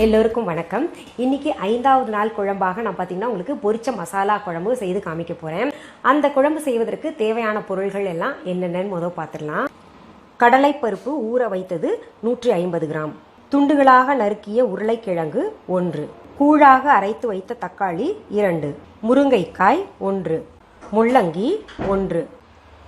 எல்லோருக்கும் வணக்கம். இன்னைக்கு 5வது நாள் குழம்பாக நான் பார்த்தீங்கன்னா உங்களுக்கு பொரிச்ச மசாலா குழம்பு செய்து காமிக்க போகிறேன். அந்த குழம்பு செய்வதற்கு தேவையான பொருள்கள் எல்லாம் என்னென்னு முதல் பார்த்துடலாம். கடலைப்பருப்பு ஊற வைத்தது 150 கிராம், துண்டுகளாக நறுக்கிய உருளைக்கிழங்கு 1, கூழாக அரைத்து வைத்த தக்காளி 2, முருங்கைக்காய் 1, முள்ளங்கி 1,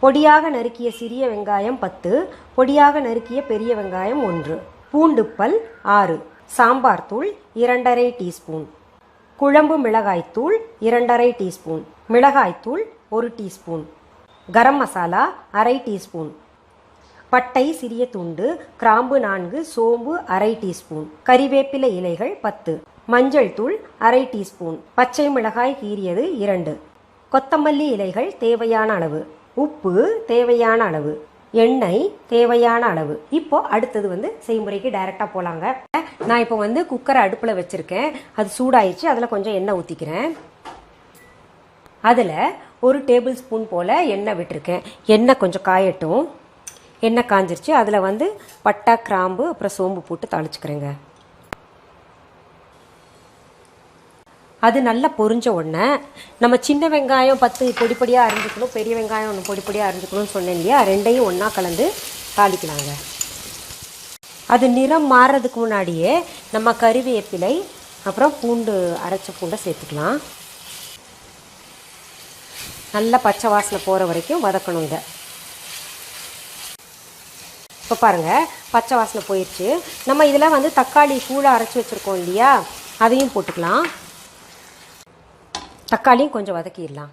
பொடியாக நறுக்கிய சிறிய வெங்காயம் 10, பொடியாக நறுக்கிய பெரிய வெங்காயம் 1, பூண்டுப்பல் 6, சாம்பார் தூள் 2½ டீஸ்பூன், குழம்பு மிளகாய்த்தூள் 2½ டீஸ்பூன், மிளகாய்த்தூள் 1 டீஸ்பூன், கரம் மசாலா ½ டீஸ்பூன், பட்டை சிறிய துண்டு, கிராம்பு 4, சோம்பு ½ டீஸ்பூன், கறிவேப்பிலை இலைகள் 10, மஞ்சள் தூள் ½ டீஸ்பூன், பச்சை மிளகாய் கீறியது 2, கொத்தமல்லி இலைகள் தேவையான அளவு, உப்பு தேவையான அளவு, எண்ணெய் தேவையான அளவு. இப்போ அடுத்தது செய்முறைக்கு டைரெக்டாக போகலாங்க. நான் இப்போ குக்கரை அடுப்பில் வச்சுருக்கேன். அது சூடாயிடுச்சு. அதில் கொஞ்சம் எண்ணெய் ஊற்றிக்கிறேன். அதில் 1 டேபிள் ஸ்பூன் போல் எண்ணெய் விட்டுருக்கேன். எண்ணெய் கொஞ்சம் காயட்டும். எண்ணெய் காஞ்சிருச்சு. அதில் பட்டை, கிராம்பு, அப்புறம் சோம்பு போட்டு தாளிச்சுக்கிறேங்க. அது நல்லா பொரிஞ்ச உடனே நம்ம சின்ன வெங்காயம் 10 பொடிப்படியாக அரிஞ்சுக்கணும், பெரிய வெங்காயம் 1 பொடிப்படியாக அரிஞ்சுக்கணும்னு சொன்னேன் இல்லையா, ரெண்டையும் ஒன்றா கலந்து தாளிக்கலாங்க. அது நிறம் மாறுறதுக்கு முன்னாடியே நம்ம கறிவேப்பிலை அப்புறம் பூண்டு அரைச்ச பூண்டை சேர்த்துக்கலாம். நல்லா பச்சை வாசனை போகிற வரைக்கும் வதக்கணுங்க. இப்போ பாருங்கள், பச்சை வாசனை போயிடுச்சு. நம்ம இதில் தக்காளி கூழை அரைச்சி வச்சுருக்கோம் இல்லையா, அதையும் போட்டுக்கலாம். தக்காளியும் கொஞ்சம் வதக்கிடலாம்.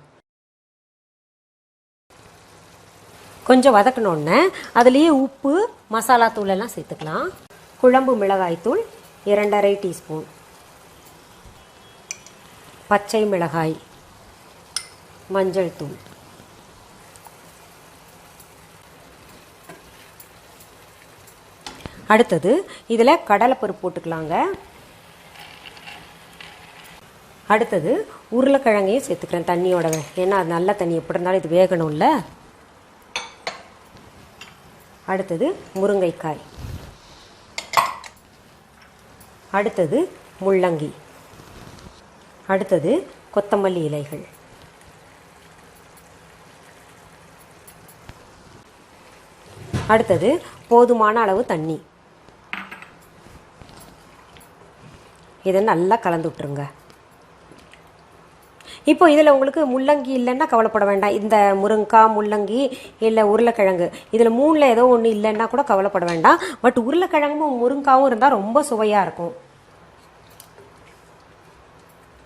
கொஞ்சம் வதக்கினோடனே அதுலேயே உப்பு, மசாலா தூள் எல்லாம் சேர்த்துக்கலாம். குழம்பு மிளகாய்த்தூள் 2½ டீஸ்பூன், பச்சை மிளகாய், மஞ்சள் தூள், அடுத்தது இதில் கடலைப்பருப்பு போட்டுக்கலாங்க. அடுத்தது உருளைக்கிழங்கையும் சேர்த்துக்கிறேன் தண்ணியோட. ஏன்னா அது நல்ல தண்ணி எப்படி இருந்தாலும் இது வேகணும்ல. அடுத்தது முருங்கைக்காய், அடுத்தது முள்ளங்கி, அடுத்தது கொத்தமல்லி இலைகள், அடுத்தது போதுமான அளவு தண்ணி. இதை நல்லா கலந்து விட்டுருங்க. இப்போ இதில் உங்களுக்கு முள்ளங்கி இல்லைன்னா கவலைப்பட வேண்டாம். இந்த முருங்கைக்காய், முள்ளங்கி இல்லை உருளைக்கிழங்கு இதில் 3ல் ஏதோ ஒன்று இல்லைன்னா கூட கவலைப்பட வேண்டாம். பட் உருளைக்கிழங்கும் முருங்காவும் இருந்தால் ரொம்ப சுவையாக இருக்கும்.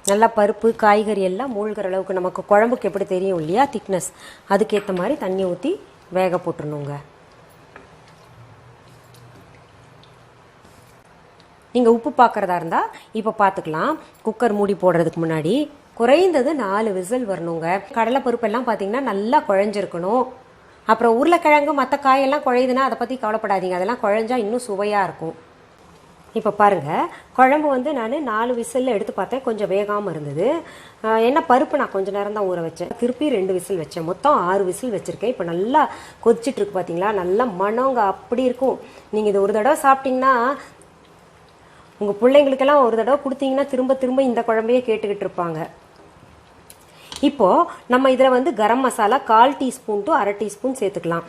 நல்லா பருப்பு காய்கறி எல்லாம் மூழ்கிற அளவுக்கு நமக்கு குழம்புக்கு எப்படி தெரியும் இல்லையா திக்னஸ், அதுக்கேற்ற மாதிரி தண்ணி ஊற்றி வேக போட்டுருணுங்க. நீங்கள் உப்பு பார்க்குறதா இருந்தால் இப்போ பார்த்துக்கலாம். குக்கர் மூடி போடுறதுக்கு முன்னாடி குறைந்தது 4 விசில் வரணுங்க. கடலைப்பருப்பெல்லாம் பார்த்தீங்கன்னா நல்லா குழஞ்சிருக்கணும். அப்புறம் உருளைக்கிழங்கு மற்ற காயெல்லாம் குழையுதுன்னா அதை பற்றி கவலைப்படாதீங்க, அதெல்லாம் குழஞ்சா இன்னும் சுவையாக இருக்கும். இப்போ பாருங்கள், குழம்பு நான் 4 விசிலில் எடுத்து பார்த்தேன். கொஞ்சம் வேகாமல் இருந்தது. என்ன பருப்பு நான் கொஞ்சம் நேரம் தான் ஊற வச்சேன். திருப்பி 2 விசில் வச்சேன். மொத்தம் 6 விசில் வச்சுருக்கேன். இப்போ நல்லா கொதிச்சிட்ருக்கு பார்த்தீங்களா, நல்லா மணங்க அப்படி இருக்கும். நீங்கள் இது ஒரு தடவை சாப்பிட்டீங்கன்னா உங்கள் பிள்ளைங்களுக்கெல்லாம் ஒரு தடவை கொடுத்தீங்கன்னா திரும்ப திரும்ப இந்த குழம்பையே கேட்டுக்கிட்டு இருப்பாங்க. இப்போது நம்ம இதில் garam masala 1/4 teaspoon to ½ teaspoon சேர்த்துக்கலாம்.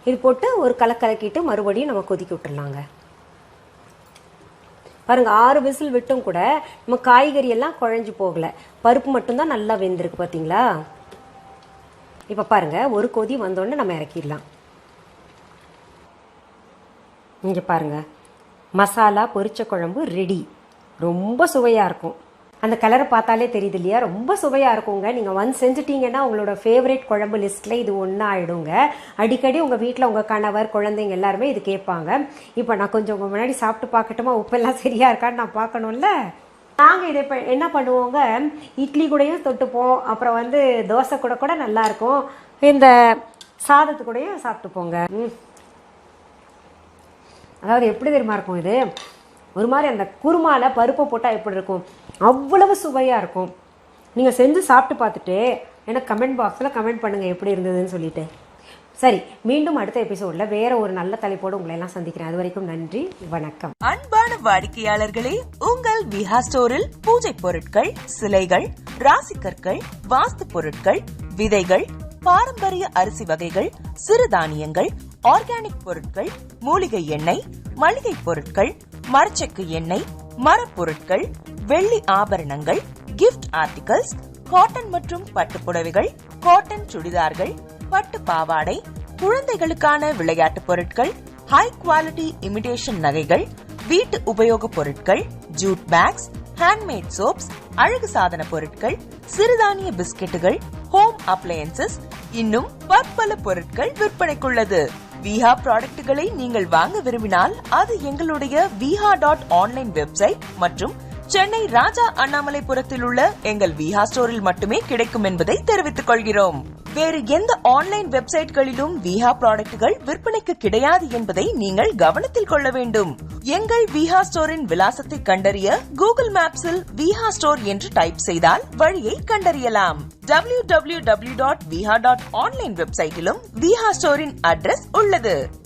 இது போட்டு ஒரு கலக்கிட்டு மறுபடியும் நம்ம கொதிக்க விட்டுடலாங்க. பாருங்கள், 6 விசில் விட்டும் கூட நம்ம காய்கறி எல்லாம் குழஞ்சி போகலை, பருப்பு மட்டும்தான் நல்லா வெந்திருக்கு பார்த்தீங்களா. இப்போ பாருங்கள், ஒரு கொதி வந்தோடனே நம்ம இறக்கிடலாம். இங்கே பாருங்கள், மசாலா பொரிச்ச குழம்பு ரெடி. ரொம்ப சுவையாக இருக்கும். அந்த கலரை பார்த்தாலே தெரியுது இல்லையா, ரொம்ப சுவையாக இருக்குங்க. நீங்கள் செஞ்சுட்டீங்கன்னா உங்களோட ஃபேவரட் குழம்பு லிஸ்ட்டில் இது ஒன்றா ஆகிடுங்க. அடிக்கடி உங்கள் வீட்டில் உங்கள் கணவர், குழந்தைங்க எல்லாருமே இது கேட்பாங்க. இப்போ நான் கொஞ்சம் உங்கள் முன்னாடி சாப்பிட்டு பார்க்கட்டுமா, உப்பெல்லாம் சரியாக இருக்கான்னு நான் பார்க்கணும்ல. நாங்கள் இதை இப்போ என்ன பண்ணுவோங்க, இட்லி கூடயும் தொட்டுப்போம், அப்புறம் தோசை கூட நல்லாயிருக்கும், இந்த சாதத்து கூடயும் சாப்பிட்டுப்போங்க. அதாவது எப்படி தெரியுமா இருக்கும், இது ஒரு மாதிரி அந்த குருமாவில் பருப்பை போட்டால் எப்படி இருக்கும், அவ்வளவு சுவையாக இருக்கும். நீங்கள் செஞ்சு சாப்பிட்டு பார்த்துட்டு எனக்கு கமெண்ட் பாக்ஸில் கமெண்ட் பண்ணுங்கள் எப்படி இருந்ததுன்னு சொல்லிட்டு. சரி, மீண்டும் அடுத்த எபிசோட்ல வேற ஒரு நல்ல தலைப்போடு உங்களை எல்லாம் சந்திக்கிறேன். அது வரைக்கும் நன்றி, வணக்கம். அன்பான வாடிக்கையாளர்களே, உங்கள் விஹா ஸ்டோரில் பூஜை பொருட்கள், சிலைகள், ராசிக்கற்கள், வாஸ்து பொருட்கள், விதைகள், பாரம்பரிய அரிசி வகைகள், சிறுதானியங்கள், ஆர்கானிக் பொருட்கள், மூலிகை எண்ணெய், மளிகை பொருட்கள், மரச்செக்கு எண்ணெய், மரப்பொருட்கள், வெள்ளி ஆபரணங்கள், கிஃப்ட் ஆர்டிகல்ஸ், காட்டன் மற்றும் பட்டு புடவைகள், காட்டன் சுடிதார்கள், பட்டு பாவாடை, குழந்தைகளுக்கான விளையாட்டு பொருட்கள், ஹை குவாலிட்டி இமிடேஷன் நகைகள், வீட்டு உபயோக பொருட்கள், ஜூட் பேக்ஸ், ஹேண்ட்மேட் சோப்ஸ், அழகு சாதன பொருட்கள், சிறுதானிய பிஸ்கெட்டுகள், ஹோம் அப்ளையன்சஸ், இன்னும் பற்பல பொருட்கள் விற்பனைக்குள்ளது. விஹா ப்ராடக்ட்களை நீங்கள் வாங்க விரும்பினால் அது எங்களுடைய viha.online வெப்சைட் மற்றும் சென்னை ராஜா அண்ணாமலைபுரத்தில் உள்ள எங்கள் விஹா ஸ்டோரில் மட்டுமே கிடைக்கும் என்பதை தெரிவித்துக் கொள்கிறோம். வேறு எந்த ஆன்லைன் வெப்சைட்களிலும் விஹா ப்ராடக்ட்கள் விற்பனைக்கு கிடையாது என்பதை நீங்கள் கவனத்தில் கொள்ள வேண்டும். எங்கள் விஹா ஸ்டோரின் விலாசத்தை கண்டறிய கூகுள் மேப்ஸில் விஹா ஸ்டோர் என்று டைப் செய்தால் வழியை கண்டறியலாம். www.viha.online வெப்சைட்டிலும் விஹா ஸ்டோரின் அட்ரஸ் உள்ளது.